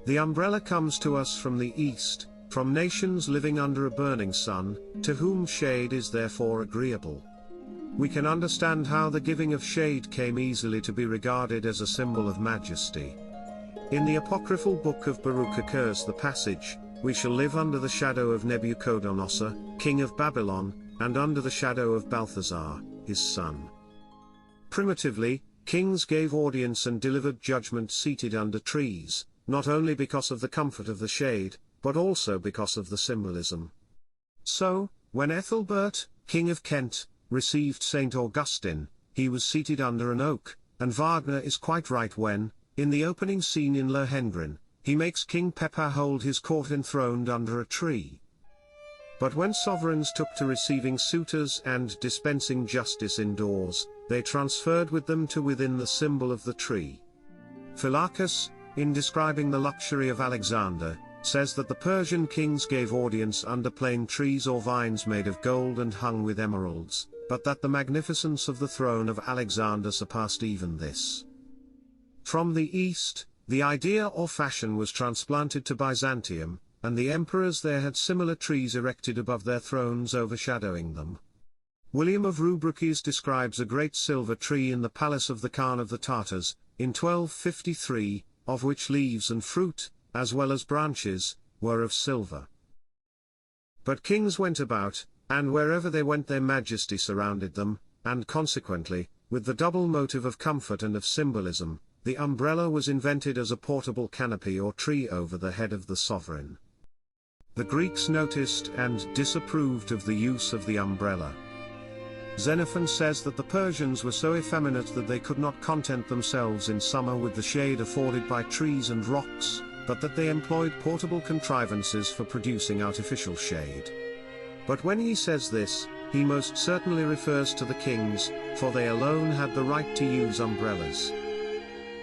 The umbrella comes to us from the east, from nations living under a burning sun, to whom shade is therefore agreeable. We can understand how the giving of shade came easily to be regarded as a symbol of majesty. In the apocryphal book of Baruch occurs the passage, "We shall live under the shadow of Nebuchadnezzar, king of Babylon, and under the shadow of Balthazar, his son." Primitively, kings gave audience and delivered judgment seated under trees, not only because of the comfort of the shade, but also because of the symbolism. So, when Ethelbert, king of Kent, received St. Augustine, he was seated under an oak, and Wagner is quite right when, in the opening scene in Lohengrin, he makes King Pepper hold his court enthroned under a tree. But when sovereigns took to receiving suitors and dispensing justice indoors, they transferred with them to within the symbol of the tree. Philachus, in describing the luxury of Alexander, says that the Persian kings gave audience under plane trees or vines made of gold and hung with emeralds, but that the magnificence of the throne of Alexander surpassed even this. From the east, the idea or fashion was transplanted to Byzantium, and the emperors there had similar trees erected above their thrones overshadowing them. William of Rubruckes describes a great silver tree in the palace of the Khan of the Tartars, in 1253, of which leaves and fruit, as well as branches, were of silver. But kings went about, and wherever they went their majesty surrounded them, and consequently, with the double motive of comfort and of symbolism, the umbrella was invented as a portable canopy or tree over the head of the sovereign. The Greeks noticed and disapproved of the use of the umbrella. Xenophon says that the Persians were so effeminate that they could not content themselves in summer with the shade afforded by trees and rocks, but that they employed portable contrivances for producing artificial shade. But when he says this, he most certainly refers to the kings, for they alone had the right to use umbrellas.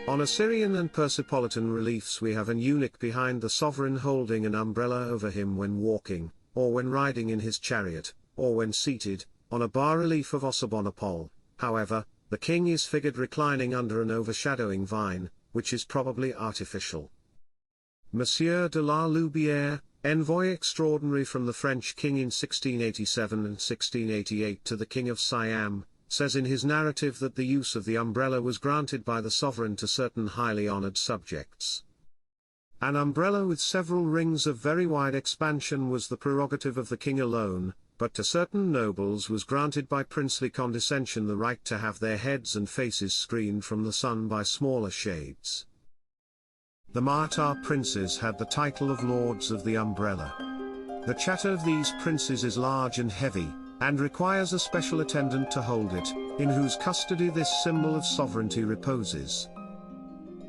On Assyrian and Persepolitan reliefs we have an eunuch behind the sovereign holding an umbrella over him when walking, or when riding in his chariot, or when seated. On a bas-relief of Ossobonapol, however, the king is figured reclining under an overshadowing vine, which is probably artificial. Monsieur de la Loubière, envoy extraordinary from the French king in 1687 and 1688 to the king of Siam, says in his narrative that the use of the umbrella was granted by the sovereign to certain highly honored subjects. An umbrella with several rings of very wide expansion was the prerogative of the king alone, but to certain nobles was granted by princely condescension the right to have their heads and faces screened from the sun by smaller shades. The Mahtar princes had the title of Lords of the Umbrella. The chatter of these princes is large and heavy, and requires a special attendant to hold it, in whose custody this symbol of sovereignty reposes.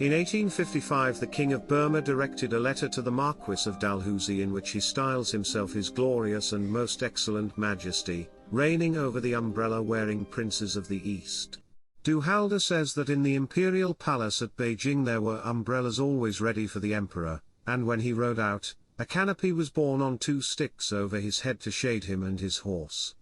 In 1855 the King of Burma directed a letter to the Marquis of Dalhousie in which he styles himself His Glorious and Most Excellent Majesty, reigning over the umbrella-wearing princes of the East. Du Halde says that in the imperial palace at Beijing there were umbrellas always ready for the emperor, and when he rode out, a canopy was borne on 2 sticks over his head to shade him and his horse.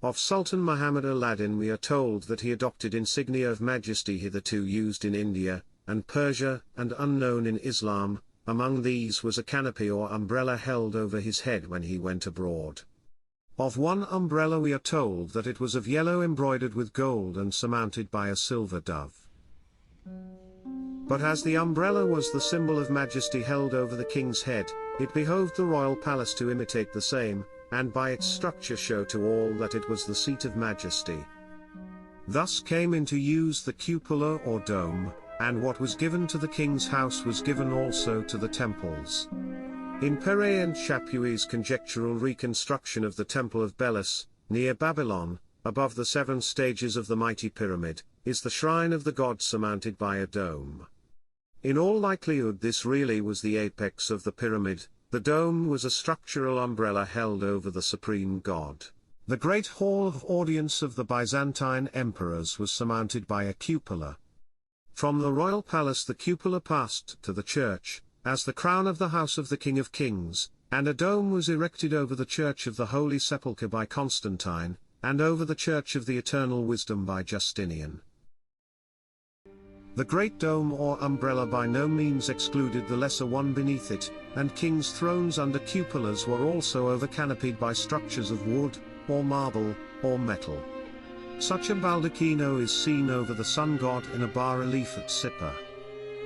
Of Sultan Muhammad Aladdin we are told that he adopted insignia of majesty hitherto used in India and Persia and unknown in Islam. Among these was a canopy or umbrella held over his head when he went abroad. Of one umbrella we are told that it was of yellow embroidered with gold and surmounted by a silver dove. But as the umbrella was the symbol of majesty held over the king's head, it behoved the royal palace to imitate the same, and by its structure show to all that it was the seat of majesty. Thus came into use the cupola or dome, and what was given to the king's house was given also to the temples. In Perret and Chapuis's conjectural reconstruction of the Temple of Belus, near Babylon, above the 7 stages of the mighty pyramid, is the shrine of the god surmounted by a dome. In all likelihood this really was the apex of the pyramid. The dome was a structural umbrella held over the supreme god. The great hall of audience of the Byzantine emperors was surmounted by a cupola. From the royal palace the cupola passed to the church, as the crown of the house of the King of Kings, and a dome was erected over the Church of the Holy Sepulchre by Constantine, and over the Church of the Eternal Wisdom by Justinian. The great dome or umbrella by no means excluded the lesser one beneath it, and kings' thrones under cupolas were also over-canopied by structures of wood, or marble, or metal. Such a baldacchino is seen over the sun god in a bas-relief at Sippar.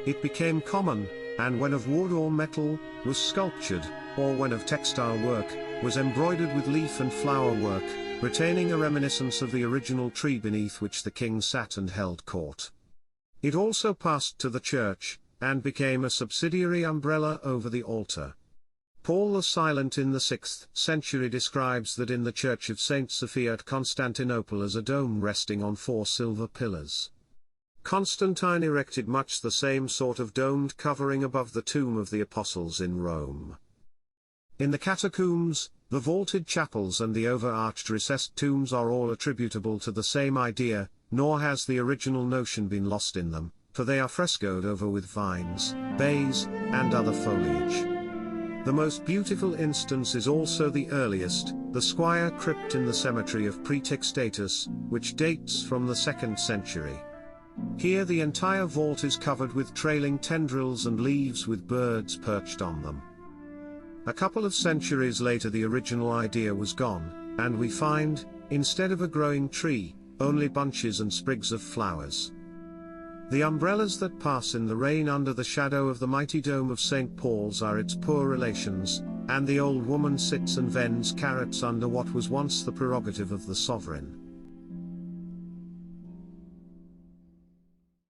It became common, and when of wood or metal, was sculptured, or when of textile work, was embroidered with leaf and flower work, retaining a reminiscence of the original tree beneath which the king sat and held court. It also passed to the church, and became a subsidiary umbrella over the altar. Paul the Silent in the 6th century describes that in the church of Saint Sophia at Constantinople as a dome resting on 4 silver pillars. Constantine erected much the same sort of domed covering above the tomb of the apostles in Rome. In the catacombs, the vaulted chapels and the overarched recessed tombs are all attributable to the same idea, nor has the original notion been lost in them, for they are frescoed over with vines, bays, and other foliage. The most beautiful instance is also the earliest, the Squire crypt in the cemetery of Praetextatus, which dates from the 2nd century. Here the entire vault is covered with trailing tendrils and leaves with birds perched on them. A couple of centuries later the original idea was gone, and we find, instead of a growing tree, only bunches and sprigs of flowers. The umbrellas that pass in the rain under the shadow of the mighty dome of St. Paul's are its poor relations, and the old woman sits and vends carrots under what was once the prerogative of the sovereign.